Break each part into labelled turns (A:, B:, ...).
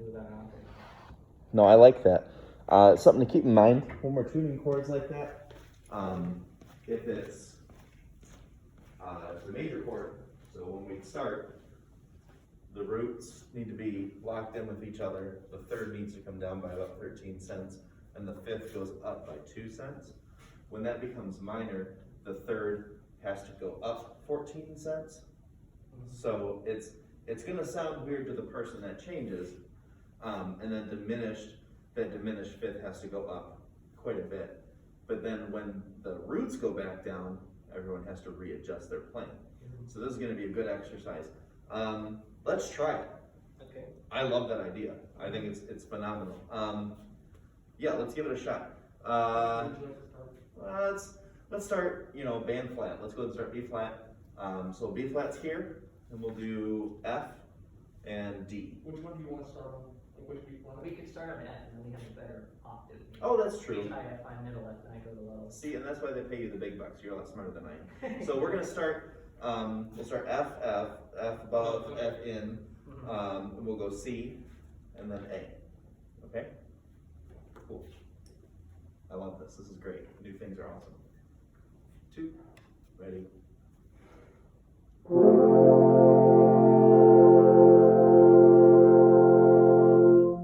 A: with that octave.
B: No, I like that. Something to keep in mind when we're tuning chords like that. If it's the major chord, so when we start, the roots need to be locked in with each other. The third needs to come down by about 13 cents, and the fifth goes up by 2 cents. When that becomes minor, the third has to go up 14 cents. So it's going to sound weird to the person that changes, and then that diminished fifth has to go up quite a bit. But then when the roots go back down, everyone has to readjust their playing. So this is going to be a good exercise. Let's try it.
A: Okay.
B: I love that idea. I think it's phenomenal. Yeah, let's give it a shot. Let's start, band flat. Let's go ahead and start B flat. So B flat's here, and we'll do F and D.
C: Which one do you want to start on? Which beat one?
A: We could start on F and then we have a better octave.
B: Oh, that's true.
A: I find middle F and I go to low.
B: See, and that's why they pay you the big bucks. You're a lot smarter than I am. So we're gonna start. We'll start F, F, F above, F in, and we'll go C, and then A. Okay. Cool. I love this. This is great. New things are awesome. 2, ready.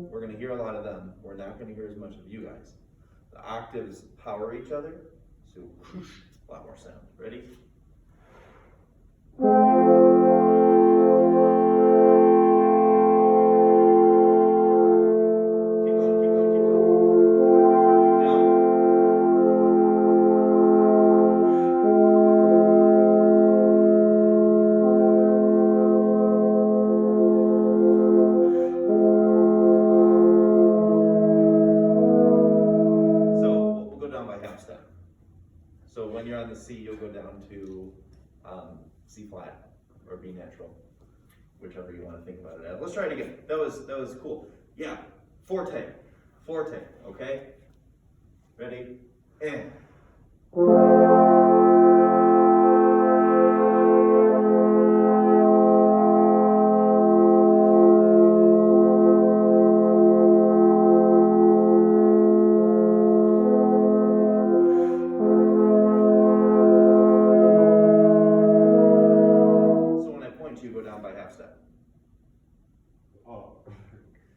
B: We're going to hear a lot of them. We're not going to hear as much of you guys. The octaves power each other, so whoosh, a lot more sound. Ready? So when you're on the C, you'll go down to C flat or B natural, whichever you want to think about it as. Let's try it again. That was cool. Yeah, forte, okay? Ready? And.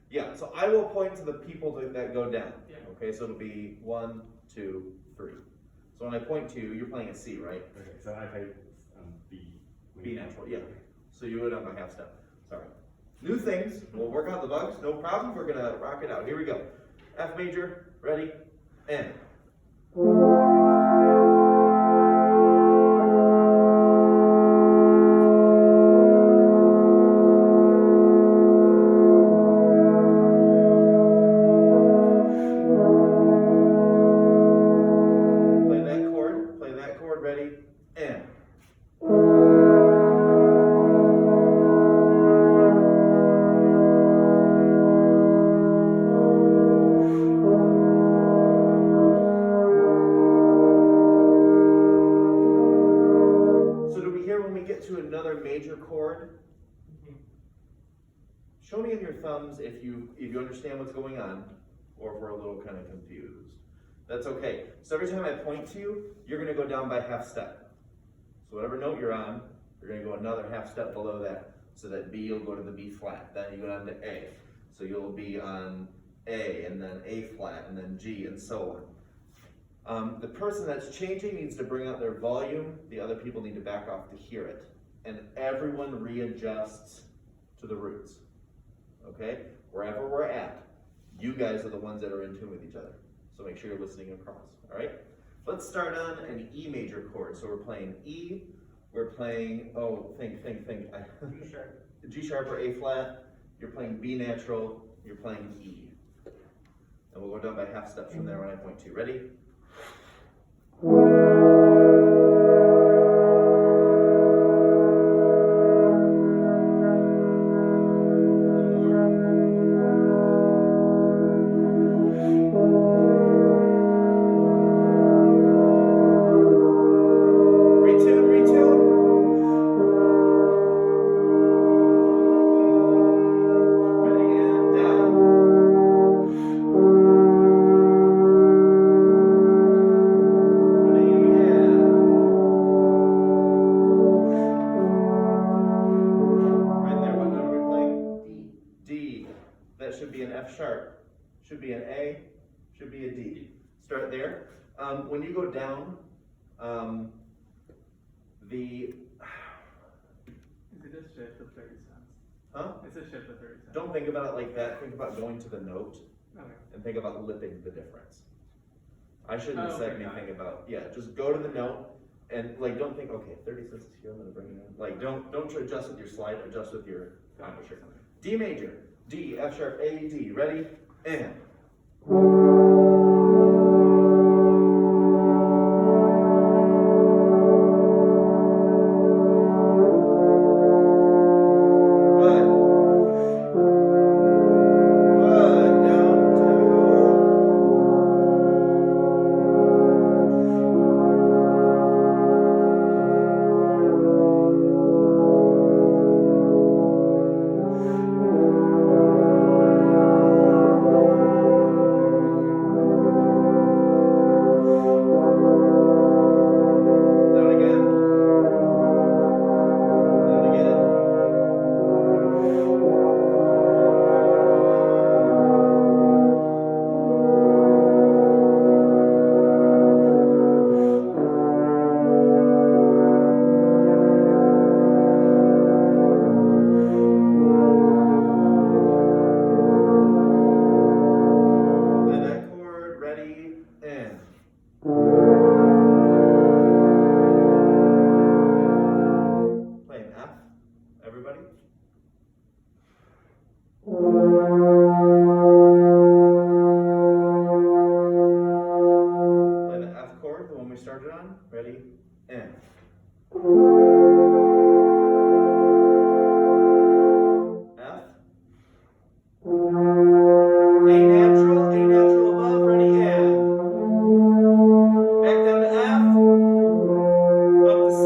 B: Yeah, so I will point to the people that go down.
C: Yeah.
B: Okay, so it'll be 1, 2, 3. So when I point to you, you're playing a C, right?
D: Okay, so I play B.
B: B natural, yeah. So you go down by half step. Sorry. New things. We'll work out the bugs. No problem. We're gonna rock it out. Here we go. F major. Ready? And. Ready, and. So do we hear when we get to another major chord? Show me in your thumbs if you understand what's going on, or if we're a little kind of confused. That's okay. So every time I point to you, you're going to go down by half step. So whatever note you're on, you're going to go another half step below that. So that B, you'll go to the B flat. Then you go down to A. So you'll be on A, and then A flat, and then G, and so on. The person that's changing needs to bring out their volume. The other people need to back off to hear it. And everyone readjusts to the roots. Okay? Wherever we're at, you guys are the ones that are in tune with each other. So make sure you're listening across, all right? Let's start on an E major chord. So we're playing E, we're playing, think.
C: G sharp.
B: G sharp or A flat, you're playing B natural, you're playing E. And we'll go down by half steps from there when I point to. Ready? Ready and down. that should be an F sharp, should be an A, should be a D. Start there. When you go down,
E: Is it a shift of 30 cents?
B: huh?
E: It's a shift of 30 cents.
B: Don't think about it like that. Think about going to the note
E: Okay.
B: and think about lipping the difference. I shouldn't have
E: Oh,
B: said
E: okay, got
B: anything
E: it.
B: about, yeah, just go to the note and like, don't think, okay, 30 cents is here, I'm gonna bring it in. Like, don't adjust with your slide, adjust with your embouchure. D major, D, F sharp, A, D, ready, and. Good. Good, down to. Down again. Down again. Play that chord, ready, and. Play an F, everybody. Play the F chord, the one we started on. Ready, and. F. A natural above, ready, and. Back down to F. Up to C.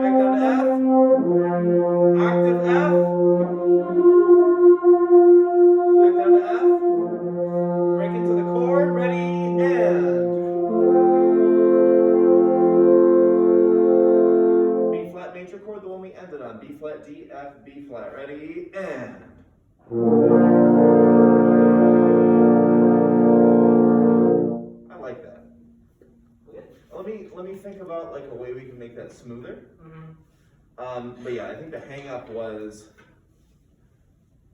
B: Back down to F. Octave F. Back down to F. Break into the chord, ready, and. B flat major chord, the one we ended on. B flat, D, F, B flat, ready, and. I like that. Let me think about like a way we can make that smoother. But yeah, I think the hang up was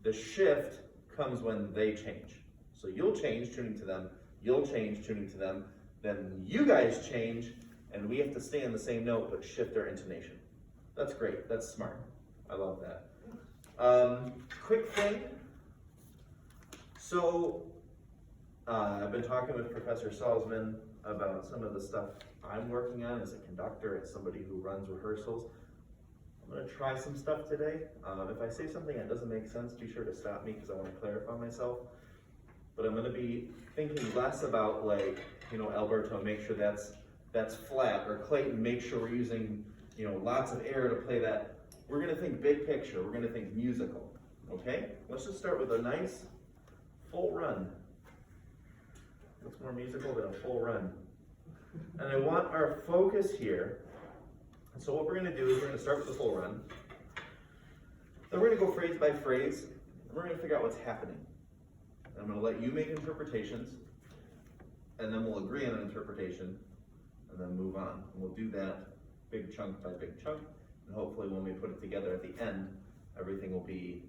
B: the shift comes when they change. So you'll change tuning to them, you'll change tuning to them, then you guys change, and we have to stay on the same note but shift our intonation. That's great, that's smart. I love that. Quick thing. So I've been talking with Professor Salzman about some of the stuff I'm working on as a conductor, as somebody who runs rehearsals. I'm going to try some stuff today. If I say something that doesn't make sense, be sure to stop me because I want to clarify myself. But I'm going to be thinking less about like, Alberto, make sure that's flat, or Clayton, make sure we're using, lots of air to play that. We're going to think big picture. We're going to think musical. Okay? Let's just start with a nice full run. What's more musical than a full run? And I want our focus here. So what we're going to do is we're going to start with the full run. Then we're going to go phrase by phrase, and we're going to figure out what's happening. And I'm going to let you make interpretations, and then we'll agree on an interpretation, and then move on. And we'll do that big chunk by big chunk, and hopefully when we put it together at the end, everything will be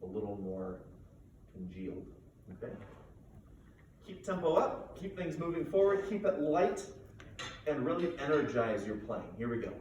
B: a little more congealed. Okay? Keep tempo up, keep things moving forward, keep it light, and really energize your playing. Here we go.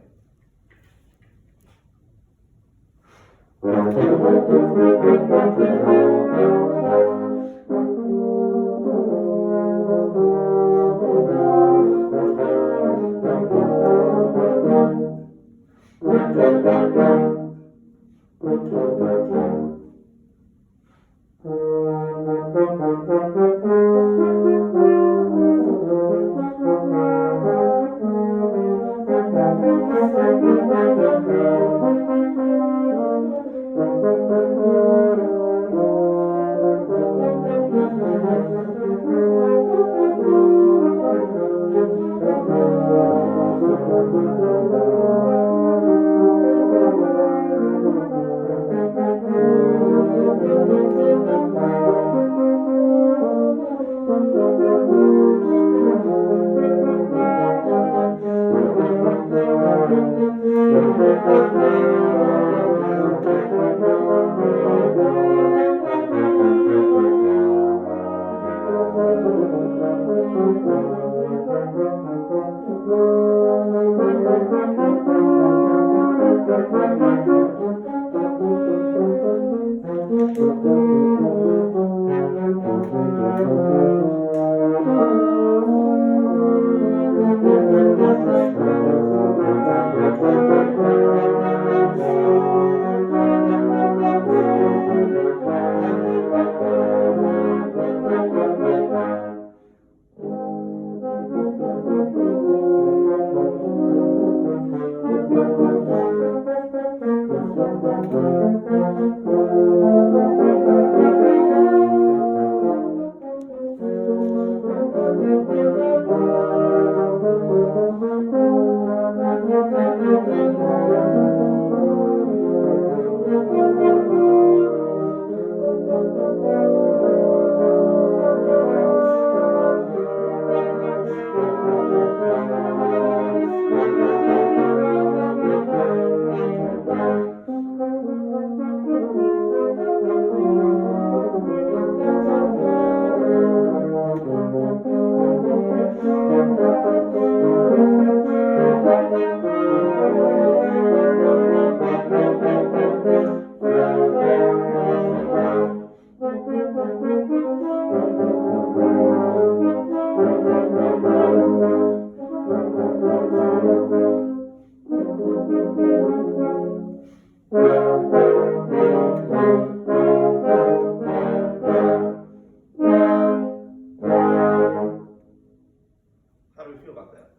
B: How do we feel about that?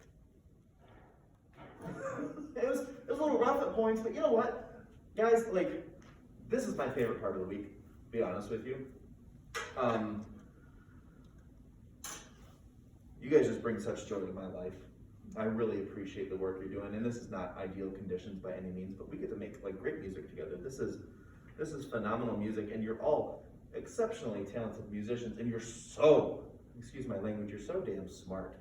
B: It was a little rough at points, but you know what? Guys, like, this is my favorite part of the week, to be honest with you. You guys just bring such joy to my life. I really appreciate the work you're doing, and this is not ideal conditions by any means, but we get to make like great music together. This is phenomenal music, and you're all exceptionally talented musicians, and you're so, excuse my language, you're so damn smart.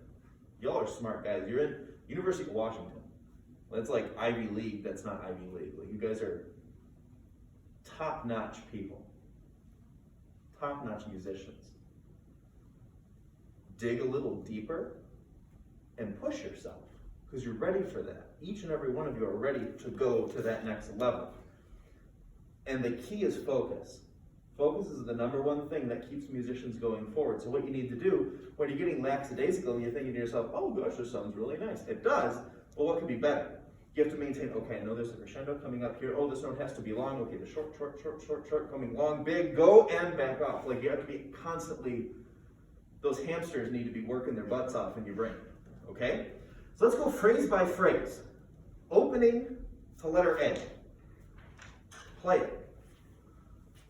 B: Y'all are smart guys. You're in University of Washington. That's like Ivy League, that's not Ivy League. Like, you guys are top-notch people. Top-notch musicians. Dig a little deeper and push yourself, because you're ready for that. Each and every one of you are ready to go to that next level. And the key is focus. Focus is the number one thing that keeps musicians going forward. So what you need to do when you're getting lackadaisical and you're thinking to yourself, oh gosh, this sounds really nice. It does, but what could be better? You have to maintain, okay, I know there's a crescendo coming up here. Oh, this note has to be long. Okay, the short, coming long, big, go and back off. Like, you have to be constantly, those hamsters need to be working their butts off in your brain, okay? So let's go phrase by phrase. Opening to letter A. Play it.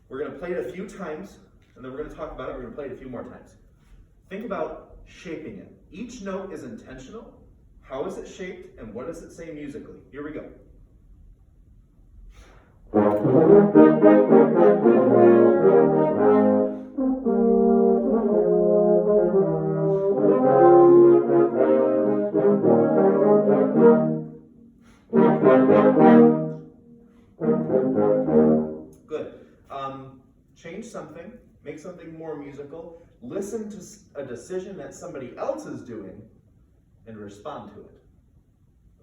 B: We're going to play it a few times, and then we're going to talk about it. We're going to play it a few more times. Think about shaping it. Each note is intentional. How is it shaped, and what does it say musically? Here we go. Good. Change something, make something more musical, listen to a decision that somebody else is doing, and respond to it.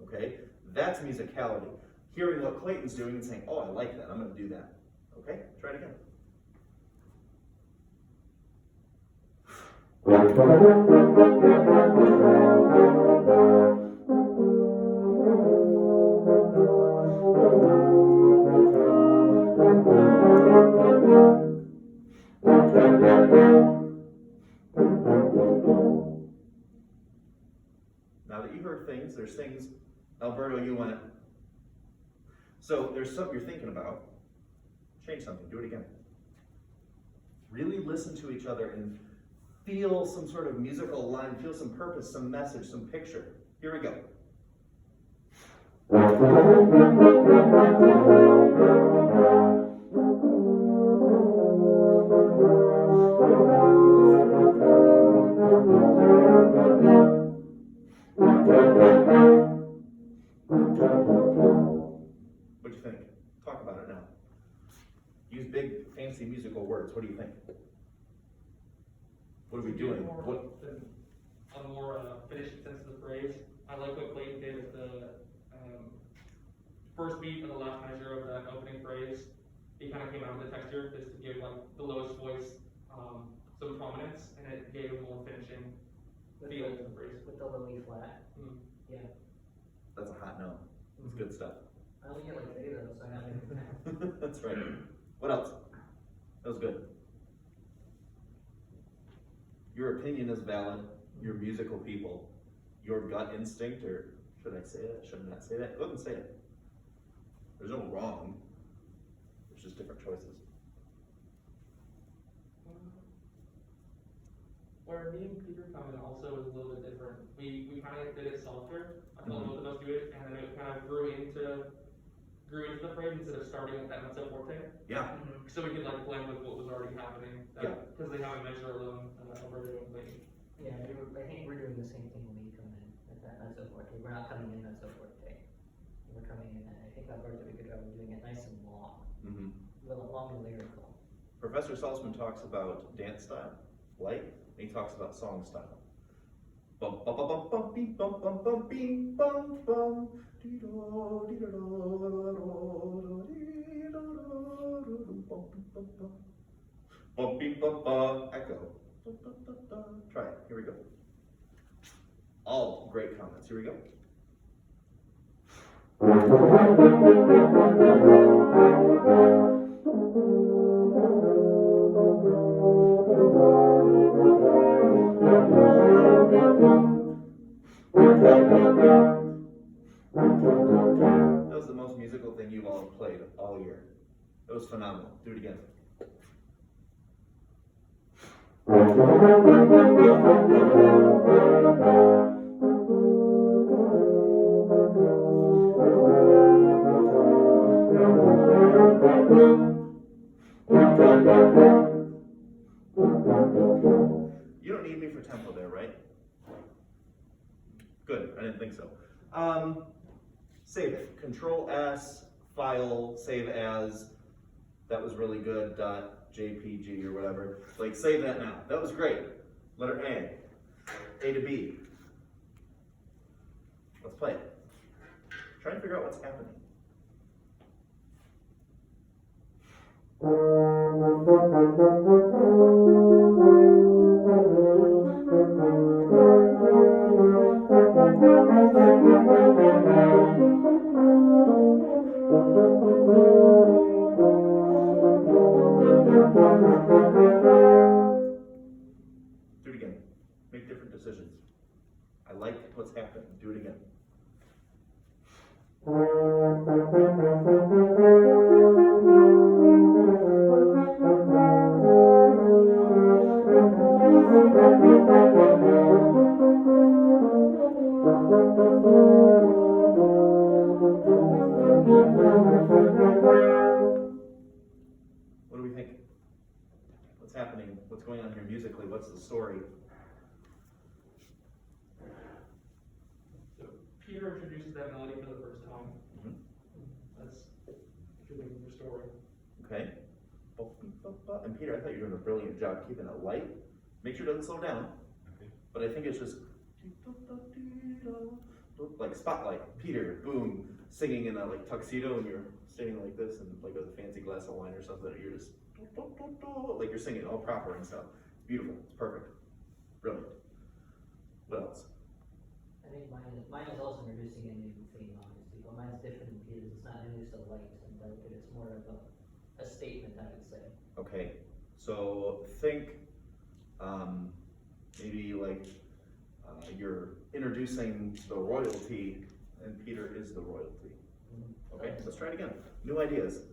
B: Okay? That's musicality. Hearing what Clayton's doing and saying, oh, I like that, I'm going to do that. Okay? Try it again. Now that you heard things, there's things, Alberto, you want to. So there's something you're thinking about. Change something. Do it again. Really listen to each other and feel some sort of musical line, feel some purpose, some message, some picture. Here we go. What do you think? Talk about it now. Use big, fancy musical words. What do you think? What are we doing? What?
C: A more finished sense of the phrase. I like what Clayton did with the first beat and the last measure of that opening phrase. he kind of came out with the texture just to give like the lowest voice some prominence, and it gave a more finishing
A: With
C: feel
A: the-
C: to the phrase.
A: With the low E flat,
C: Mm.
A: yeah.
B: That's a hot note. It's good stuff.
A: I only get like 3 of those, so I gotta.
B: That's right. What else? That was good. Your opinion is valid. You're musical people. Your gut instinct, or should I say that? Should I not say that? Go ahead and say it. There's no wrong. There's just different choices.
C: Where me and Peter come in also is a little bit different. We kind of did it softer. I felt both of us do it, and then it kind of grew into the phrase instead of starting with that mezzo forte.
B: Yeah.
C: So we could like blend with what was already happening. Because they have a measure alone over their own thing.
A: Yeah, I think we're doing the same thing when we come in with that mezzo forte. We're not coming in mezzo forte. We're coming in, and I think I've heard that we could go doing it nice and long,
B: Mm-hmm.
A: long and lyrical.
B: Professor Salzman talks about dance style, light, and he talks about song style. Bum bum bum bum bum beep bum bum bum beep bum bum dee do dee do do dee do do bum bum bum bum beep bum bum echo. Try it. Here we go. All great comments. Here we go. That was the most musical thing you've all played all year. It was phenomenal. Do it again. You don't need me for tempo there, right? Good, I didn't think so. Save it. Control S, file, save as. That was really good. .jpg or whatever. Like, save that now. That was great. Letter A to B. Let's play it. Try and figure out what's happening. Do it again. Make different decisions. I like what's happening. Do it again. What do we think? What's happening? What's going on here musically? What's the story?
C: So Peter introduces that melody for the first time.
B: Mhm.
C: That's really the story.
B: Okay. And Peter, I thought you were doing a brilliant job keeping it light. Make sure it doesn't slow down.
D: Okay.
B: But I think it's just like Spotlight. Peter, boom, singing in a like tuxedo, and you're standing like this, and like with a fancy glass of wine or something. And you're just like you're singing all proper and stuff. Beautiful. It's perfect. Brilliant. What else?
A: I think mine is also introducing a new theme, obviously, but mine's different than Peter's. It's not nearly so light and delicate. It's more of a statement, I would say.
B: Okay. So think maybe like you're introducing the royalty, and Peter is the royalty. Okay, let's try it again. New ideas.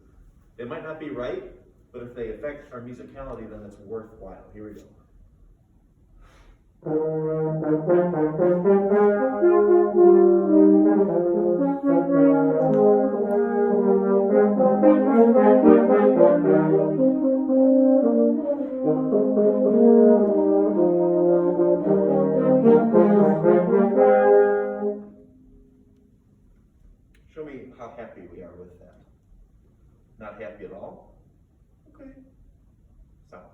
B: They might not be right, but if they affect our musicality, then it's worthwhile. Here we go. Show me how happy we are with that. Not happy at all? Okay. Solid.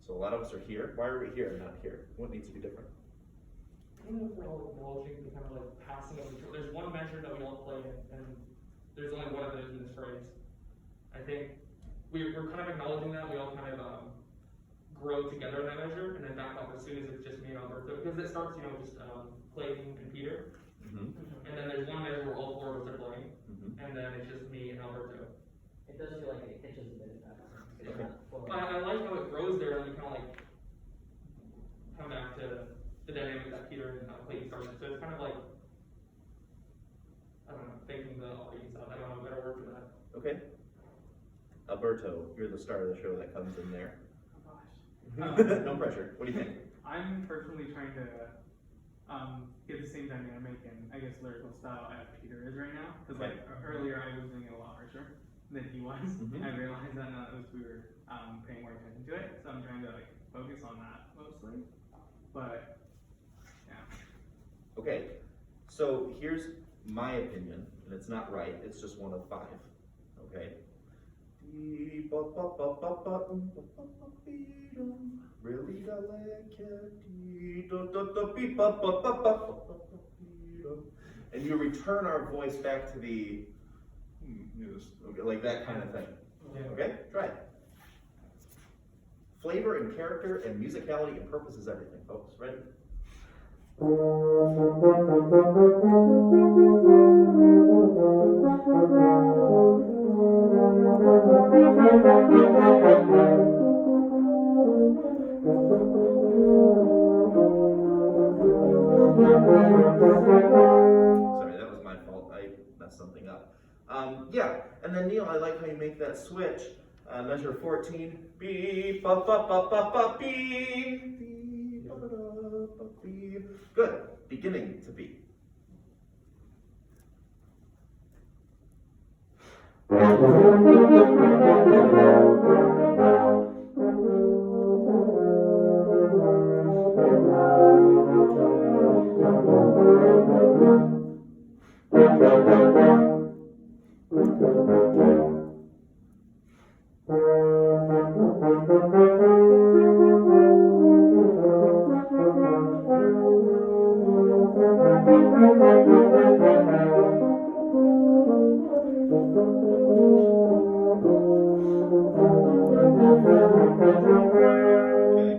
B: So a lot of us are here. Why are we here and not here? What needs to be different?
C: I don't know if we're all acknowledging the kind of like passing of the. There's one measure that we all play in, and there's only one of those in this phrase. I think we're kind of acknowledging that, we all kind of, grow together in that measure, and then back off as soon as it's just me and Alberto, because it starts, just, Clayton and Peter, and then there's one measure where all four of us are playing, and then it's just me and Alberto.
A: It does feel like it hitches a bit at that point. It's
B: Okay.
A: not full.
C: I like how it grows there, and we kind of like come back to the dynamic that Peter and Clayton started. So it's kind of like, I don't know, thinking the audience out. I don't know a better word for that.
B: Okay. Alberto, you're the star of the show that comes in there.
E: Oh gosh.
B: No pressure. What do you think?
E: I'm personally trying to get the same dynamic and I guess lyrical style as Peter is right now. Because like earlier I was doing it a lot harsher than he was. I realized that now as we were paying more attention to it. So I'm trying to like focus on that mostly. But yeah.
B: Okay. So here's my opinion, and it's not right. It's just one of 5. Okay. Really delicate. And you return our voice back to the okay, like that kind of thing. Okay, try it. Flavor and character and musicality and purpose is everything, folks. Ready? Sorry, that was my fault. I messed something up. Yeah, and then Neil, I like how you make that switch. Measure 14. Beep, ba, ba, ba, ba, ba, beep, beep, ba, ba, da, ba, beep. Good. Beginning to beat. Okay.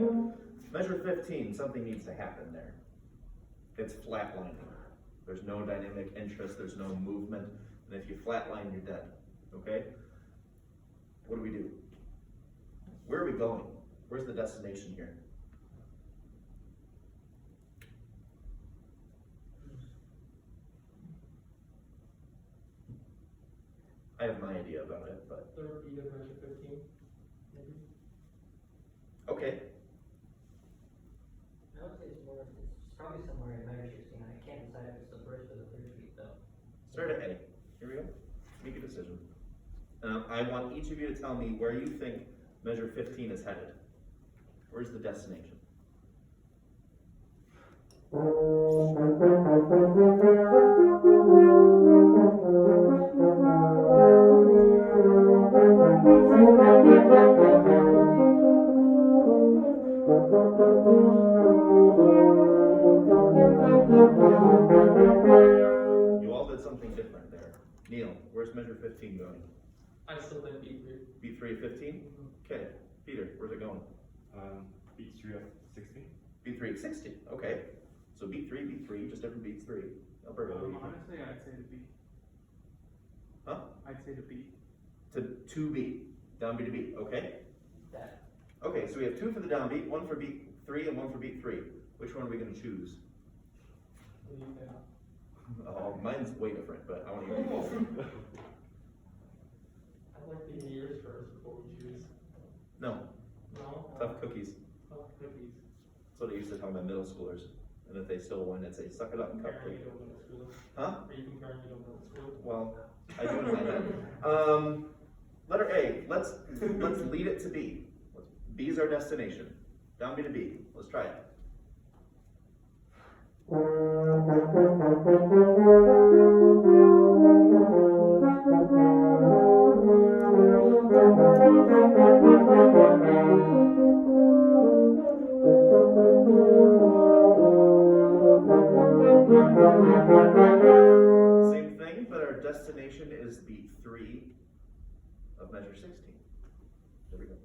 B: Measure 15, something needs to happen there. It's flatlining. There's no dynamic interest, there's no movement, and if you flatline, you're dead. Okay? What do? Where are we going? Where's the destination here? I have my idea about it, but
C: Third beat of measure 15, maybe.
B: okay.
A: I would say it's probably somewhere in measure 16. I can't decide if it's the first or the third beat though.
B: Start at A. Here we go. Make a decision. I want each of you to tell me where you think measure 15 is headed. Where's the destination? You all did something different there. Neil, where's measure 15 going?
C: I still think beat 3.
B: Beat 3 of 15? Okay. Peter, where's it going?
D: beat 3 of 16.
B: Beat 3 of 16. Okay. So beat 3, just different beats 3. Alberto, what do you think?
E: Honestly, I'd say to B.
B: Huh?
E: I'd say to B.
B: To B. Down B to B. Okay.
A: That.
B: Okay, so we have 2 for the downbeat, 1 for beat 3, and 1 for beat 3. Which one are we going to choose? Oh, mine's way different, but I want to hear yours.
C: I'd like the years first before we choose.
B: No,
C: No?
B: tough cookies.
C: Tough cookies.
B: That's what I used to tell my middle schoolers. And if they still win, I'd say, suck it up,
C: Comparing
B: cupcake.
C: you to middle school.
B: Huh?
C: Are you comparing you to middle school?
B: Well, I do in my head. Letter A, let's lead it to B. B is our destination. Down B to B. Let's try it. Same thing, but our destination is beat 3. of measure 16. There we go.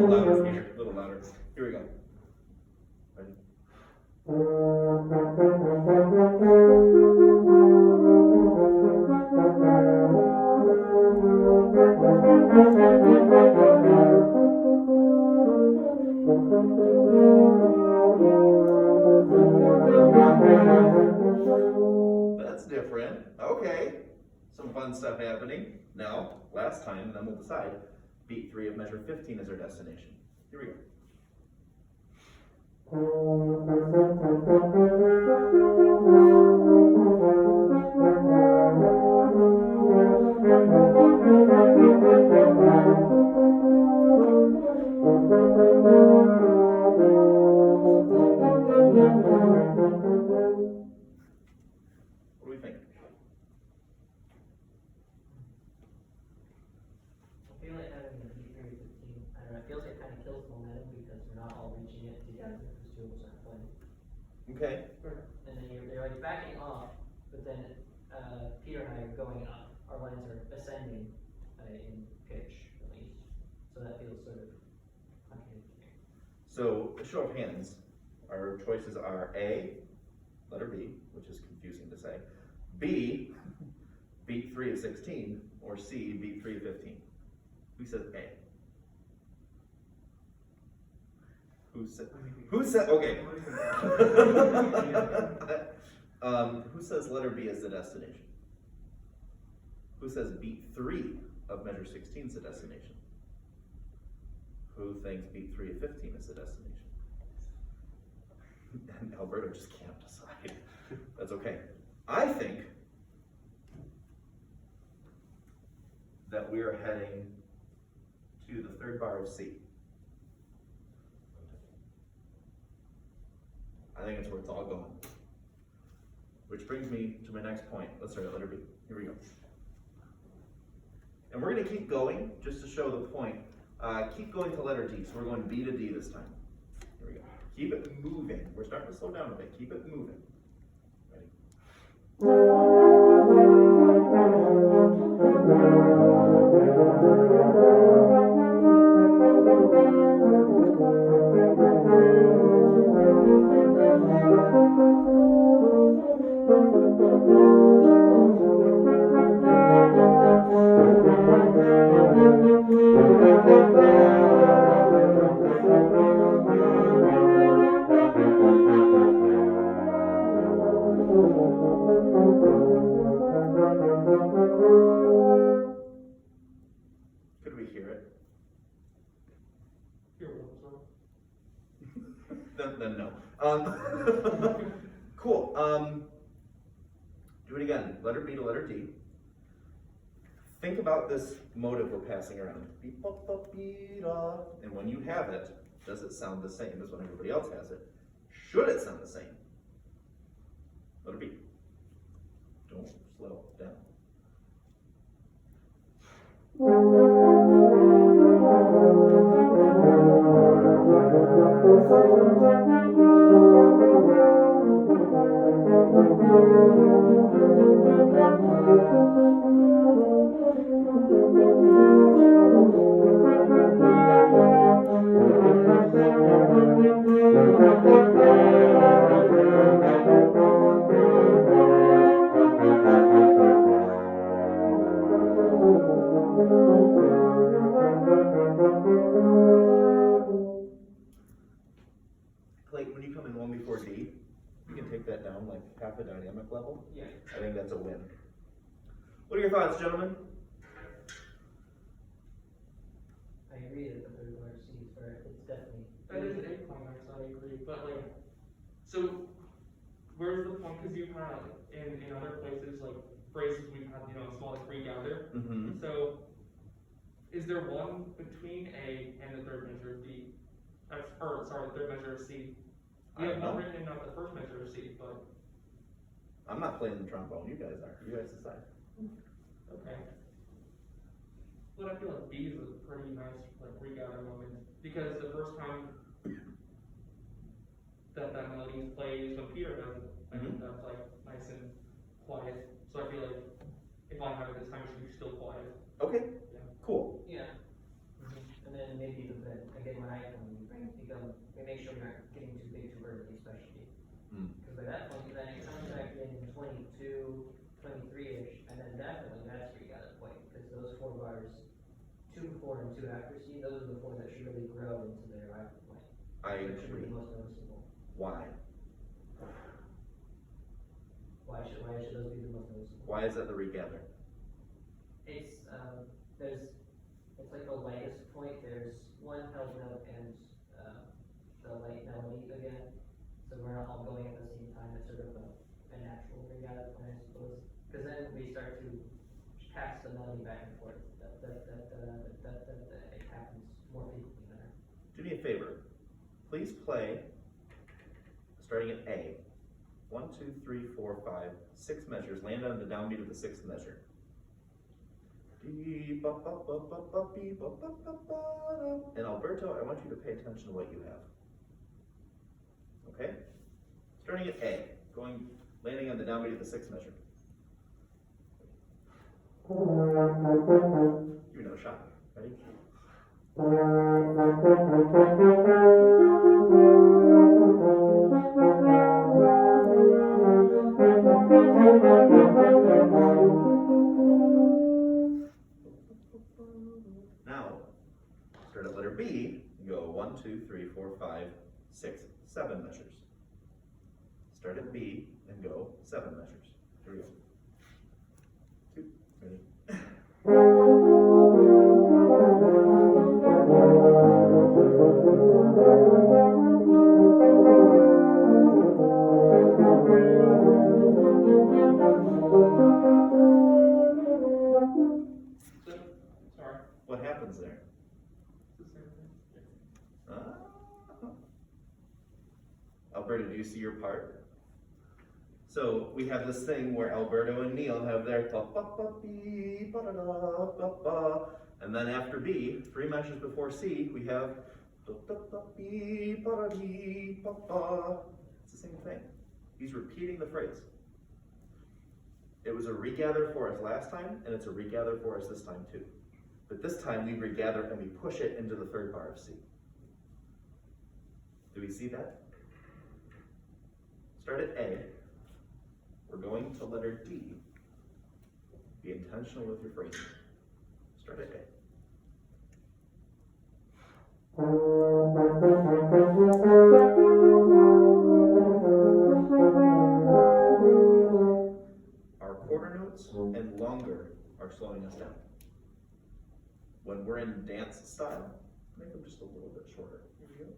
B: Little louder, Peter, little louder. Here we go. Ready? That's different. Okay. Some fun stuff happening. Now, last time, and then we'll decide. Beat 3 of measure 15 is our destination. Here we go. What do we think?
A: I feel like having a B3 15, I don't know, it feels like it kind of kills momentum because we're not all reaching it together because two of us aren't playing.
B: Okay.
A: And then you're like backing off, but then Peter and I are going up. Our lines are ascending in pitch, at least. So that feels sort of contradictory.
B: So, a show of hands. Our choices are A, letter B, which is confusing to say, B, beat 3 of 16, or C, beat 3 of 15. Who says A? Who said, okay. Who says letter B is the destination? Who says beat 3 of measure 16 is the destination? Who thinks beat 3 of 15 is the destination? And Alberto just can't decide. That's okay. I think that we are heading to the third bar of C. I think it's where it's all going. Which brings me to my next point. Let's start at letter B. Here we go. And we're going to keep going, just to show the point. Keep going to letter D, so we're going B to D this time. Here we go. Keep it moving. We're starting to slow down a bit. Keep it moving. Ready? Could we hear it?
C: Here we go.
B: Then no. Cool. Do it again. Letter B to letter D. Think about this motive we're passing around. And when you have it, does it sound the same as when everybody else has it? Should it sound the same? Letter B. Don't slow down. Clayton, when you come in one before D, you can take that down like half a dynamic level.
C: Yeah.
B: I think that's a win. What are your thoughts, gentlemen?
A: I agree that the third bar C is where it's definitely.
C: That is an eggplant, so I agree. But like, so where's the point? Because you've had in other places like phrases we've had, you know, small like regather.
B: Mm-hmm.
C: So is there one between A and the third measure of D? Or sorry, the third measure of C. We have one written in not the first measure of C, but
B: I'm not playing the trombone. You guys are. You guys decide.
C: okay. But I feel like B is a pretty nice like regather moment because the first time that melody is played is when Peter does it. I think that's like nice and quiet. So I feel like if I have it this time, it should be still quiet.
B: Okay,
C: Yeah.
B: cool.
A: Yeah. And then maybe again, when I come, we make sure we're not getting too big too early, especially. Because by that point, then it comes back in 22, 23-ish, and then definitely that's where you got to point, because those 4 bars, 2 before and 2 after C, those are the 4 that should really grow into their arrival point.
B: I
A: That should be
B: agree.
A: the most noticeable.
B: Why?
A: Why should those be the most noticeable?
B: Why is that the regather?
A: It's, it's like the lightest point, there's one held note and, the light melody again. So we're not all going at the same time, it's sort of a natural regatta point, I suppose. Cause then we start to pass the melody back and forth, it happens more frequently there.
B: Do me a favor. Please play, starting at A. 1, 2, 3, 4, 5, 6 measures. Land on the downbeat of the 6th measure. And Alberto, I want you to pay attention to what you have. Okay? Starting at A, landing on the downbeat of the 6th measure. Give me another shot. Ready? Now, start at letter B, and go 1, 2, 3, 4, 5, 6, 7 measures. Start at B and go 7 measures. Here we go. 2, ready?
C: Sorry.
B: What happens there?
C: It's the same thing.
B: Alberto, do you see your part? So we have this thing where Alberto and Neil have their and then after B, 3 measures before C, we have it's the same thing. He's repeating the phrase. It was a regather for us last time, and it's a regather for us this time too. But this time we regather and we push it into the 3rd bar of C. Do we see that? Start at A. We're going to letter D. Be intentional with your phrasing. Start at A. Our quarter notes and longer are slowing us down. When we're in dance style, make them just a little bit shorter. Here we go.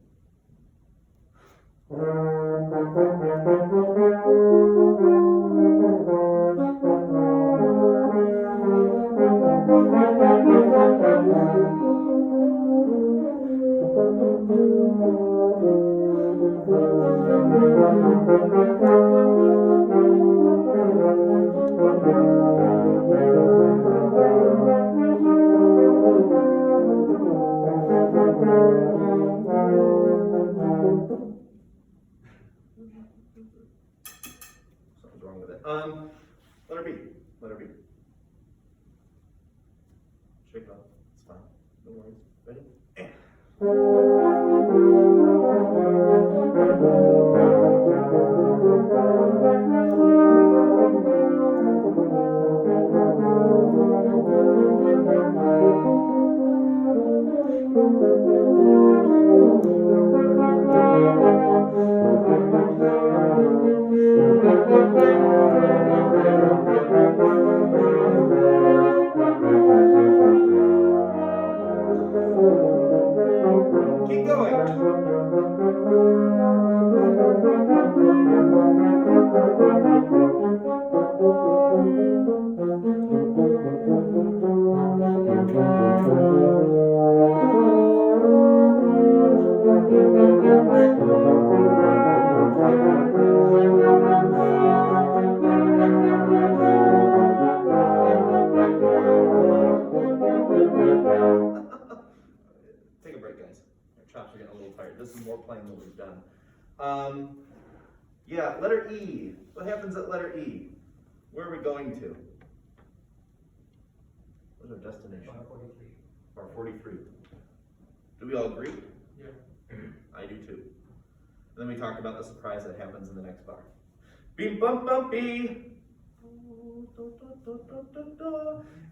B: Something's wrong with it. Letter B. Letter B. Shake it off. It's fine. No worries. Ready? Keep going. Take a break, guys. Our chops are getting a little tired. This is more playing than we've done. Yeah, letter E. What happens at letter E? Where are we going to? What's our destination?
A: Bar 43.
B: Bar 43. Do we all agree?
C: Yeah.
B: I do too. And then we talk about the surprise that happens in the next bar. Beep bump bumpy.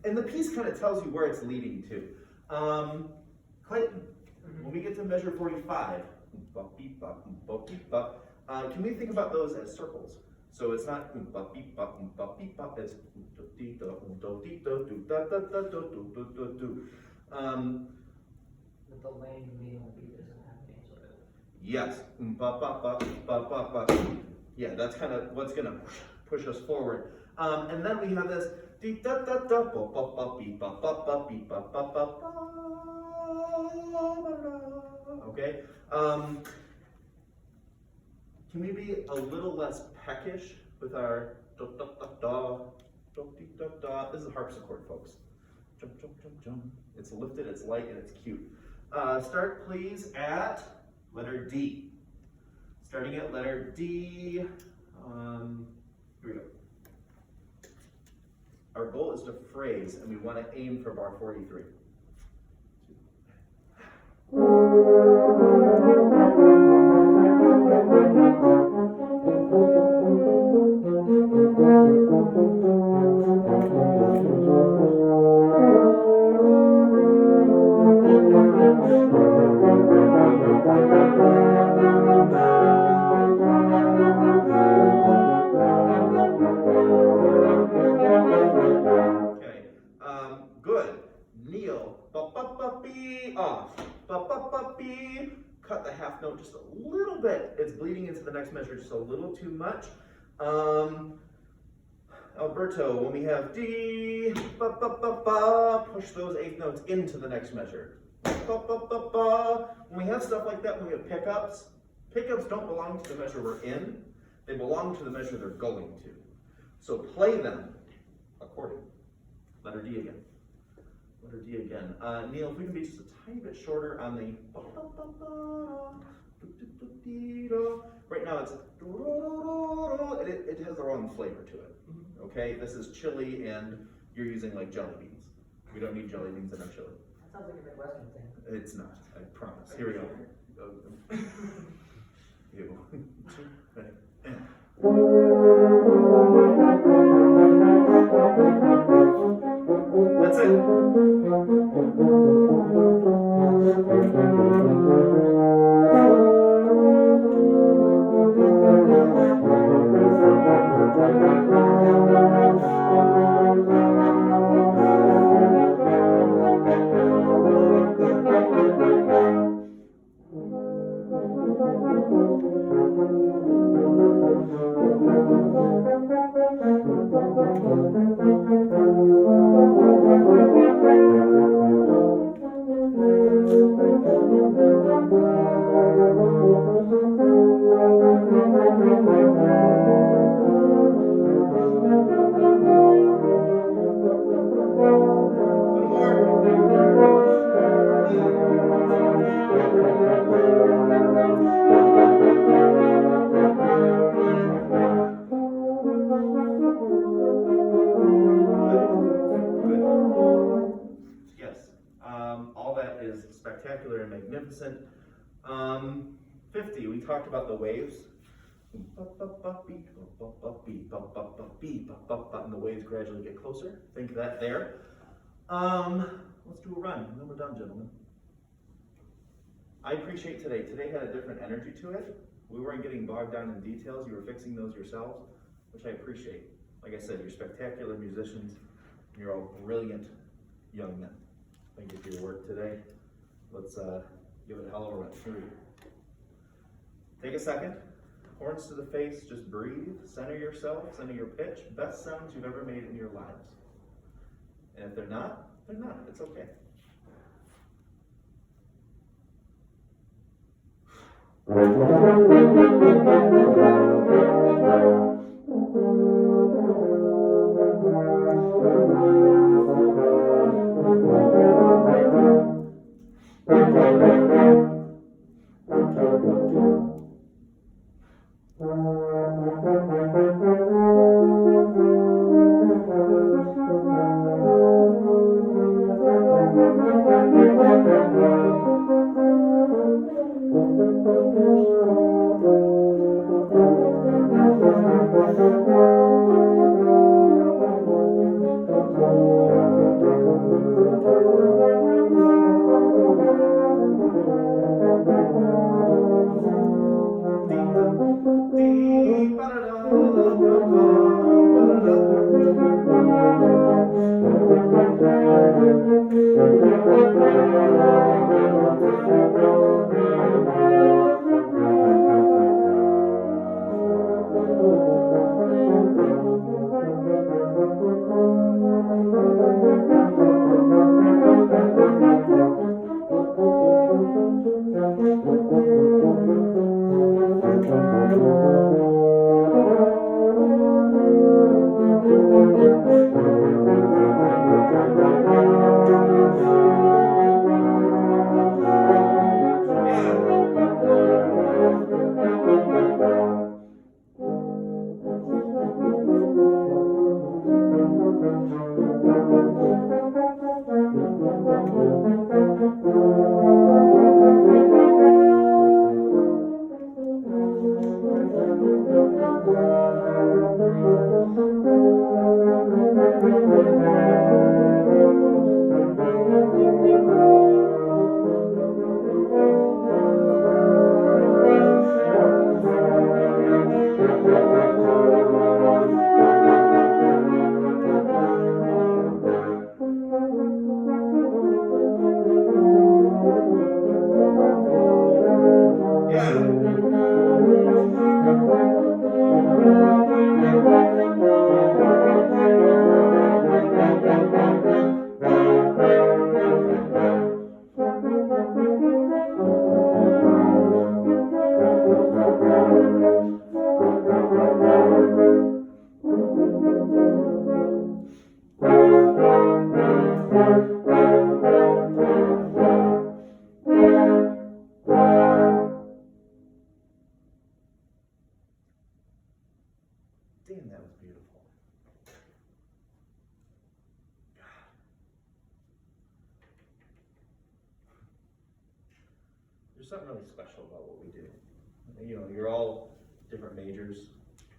B: And the piece kind of tells you where it's leading to. Clayton, when we get to measure 45, bop, beep, bop, bop, beep, bop, can we think about those as circles? So it's not bop, beep, bop, bop, beep, bop, it's
A: But the lane being on the beat doesn't have any sort of.
B: yes, bop, bop, bop, bop, bop, bop. Yeah, that's kind of what's gonna push us forward. And then we have this dee da da da bop bop bop beep bop bop bop beep bop bop bop. Okay. Can we be a little less peckish with our da da da da da dee da da? This is a harpsichord, folks. Jump jump jump jump. It's lifted, it's light, and it's cute. Start please at letter D. Starting at letter D. Here we go. Our goal is to phrase, and we want to aim for bar 43. Good. Kneel. Ba-ba-ba-bee off. Ba-ba-ba-bee. Cut the half note just a little bit. It's bleeding into the next measure just a little too much. Alberto, when we have D, ba-ba-ba-ba, push those eighth notes into the next measure. Ba-ba-ba-ba. When we have stuff like that, when we have pickups don't belong to the measure we're in. They belong to the measure they're going to. So play them accordingly. Letter D again. Letter D again. Neil, if we can be just a tiny bit shorter on the right now it's it has the wrong flavor to it. Okay, this is chili and you're using like jelly beans. We don't need jelly beans in our chili.
A: That sounds like a Midwestern thing.
B: It's not, I promise. Here we go. Ew. That's it. All that is spectacular and magnificent. 50, we talked about the waves. And the waves gradually get closer. Think of that there. Let's do a run, and then we're done, gentlemen. I appreciate today. Today had a different energy to it. We weren't getting bogged down in details. You were fixing those yourselves, which I appreciate. Like I said, you're spectacular musicians. You're all brilliant young men. Thank you for your work today. Let's give it a hell of a run. Here we go. Take a second. Horns to the face. Just breathe. Center yourself. Center your pitch. Best sounds you've ever made in your lives. And if they're not, they're not. It's okay. Damn, that was beautiful. There's something really special about what we do. You know, you're all different majors.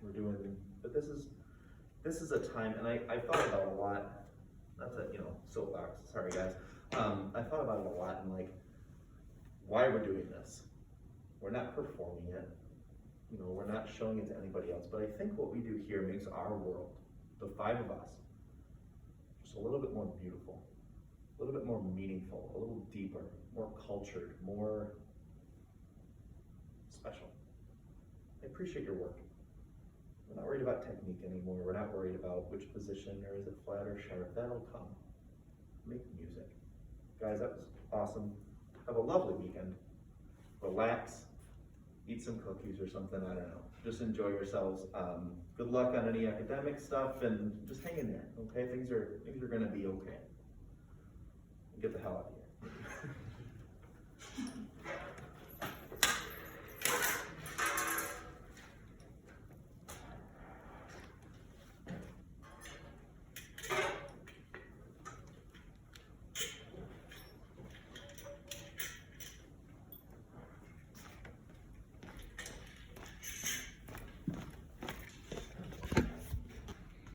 B: We're doing, but this is a time, and I thought about it a lot. Not that, you know, soapbox. Sorry, guys. I thought about it a lot and like why we're doing this. We're not performing it. You know, we're not showing it to anybody else. But I think what we do here makes our world, the five of us, just a little bit more beautiful, a little bit more meaningful, a little deeper, more cultured, more special. I appreciate your work. We're not worried about technique anymore. We're not worried about which position or is it flat or sharp. That'll come. Make music. Guys, that was awesome. Have a lovely weekend. Relax. Eat some cookies or something. I don't know. Just enjoy yourselves. Good luck on any academic stuff and just hang in there. Okay, things are gonna be okay. Get the hell out of here.